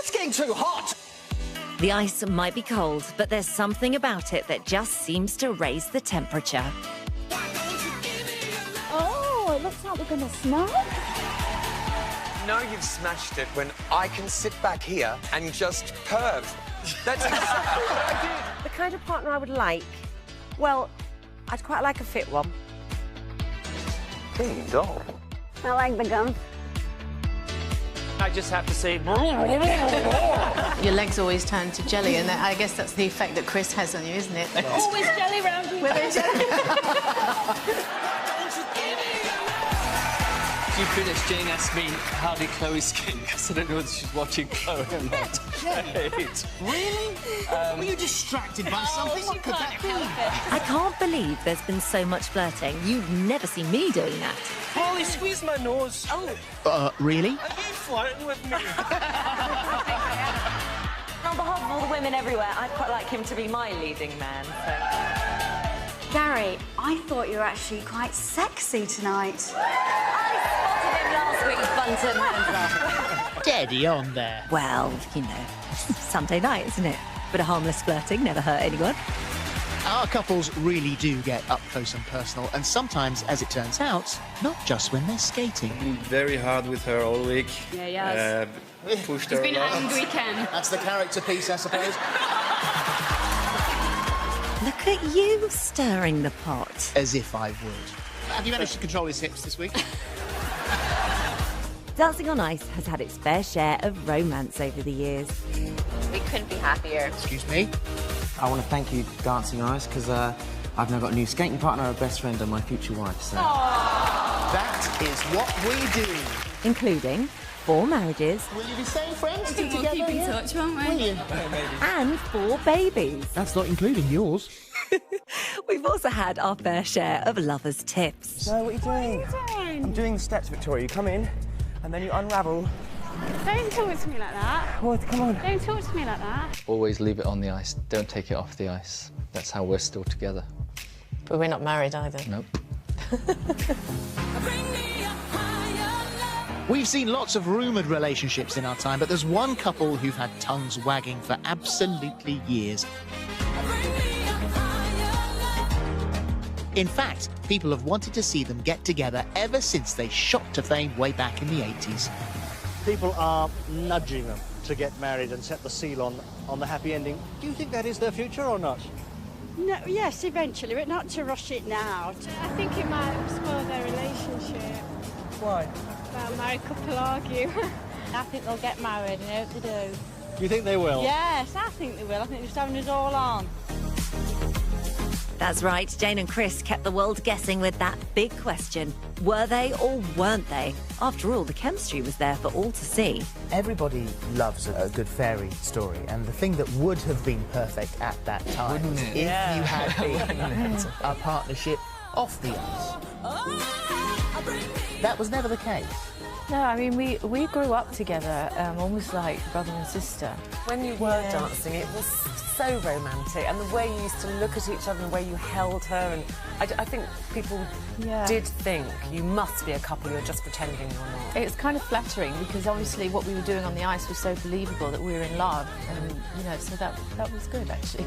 It's getting too hot! The ice might be cold, but there's something about it that just seems to raise the temperature. Oh, it looks like we're going to snow. No, you've smashed it when I can sit back here and just perv. That's exactly what I did. The kind of partner I would like, well, I'd quite like a fit one. Hey, doll. I like the gum. I just have to say... Your legs always turn to jelly, and I guess that's the effect that Chris has on you, isn't it? Always jelly round you. You finished, Jane asked me how did Chloe skin, because I don't know whether she's watching Chloe or not. Right. Really? Were you distracted by something? What could that be? I can't believe there's been so much flirting. You've never seen me doing that. Holly, squeeze my nose. Oh, Really? are you flirting with me? On behalf of all the women everywhere, I'd quite like him to be my leading man, so... Gary, I thought you were actually quite sexy tonight. Last week, Bunton. Steady on there. Well, you know, Sunday night, isn't it? But a harmless flirting never hurt anyone. Our couples really do get up close and personal, and sometimes, as it turns out, not just when they're skating. Very hard with her all week. Yeah, yes. Pushed her a lot. weekend. That's the character piece, I suppose. Look at you stirring the pot. As if I would. Have you managed to control his hips this week? Dancing on Ice has had its fair share of romance over the years. We couldn't be happier. Excuse me? I want to thank you, Dancing Ice, because I've now got a new skating partner, a best friend, and my future wife, so... That is what we do. Including 4 marriages Will you be staying friends? We'll keep in touch, won't we? Will you? and 4 babies. That's not including yours. We've also had our fair share of lovers' tips. So, what are you doing? I'm doing the steps, Victoria. You come in, and then you unravel. Don't talk to me like that. What? Come on. Don't talk to me like that. Always leave it on the ice. Don't take it off the ice. That's how we're still together. But we're not married either. Nope. We've seen lots of rumoured relationships in our time, but there's one couple who've had tongues wagging for absolutely years. In fact, people have wanted to see them get together ever since they shot to fame way back in the 80s. People are nudging them to get married and set the seal on the happy ending. Do you think that is their future or not? No, yes, eventually, but not to rush it now. I think it might spoil their relationship. Why? Well, married couple argue. I think they'll get married, and I hope they do. You think they will? Yes, I think they will. I think they're just having us all on. That's right, Jane and Chris kept the world guessing with that big question. Were they or weren't they? After all, the chemistry was there for all to see. Everybody loves a good fairy story, and the thing that would have been perfect at that time Wouldn't was it? if you had been a partnership off the ice. That was never the case. No, I mean, we grew up together, almost like brother and sister. When you were dancing, it was so romantic, and the way you used to look at each other and the way you held her, and I think people did think you must be a couple, you're just pretending you're not. It's kind of flattering, because obviously what we were doing on the ice was so believable that we were in love, and, you know, so that was good, actually.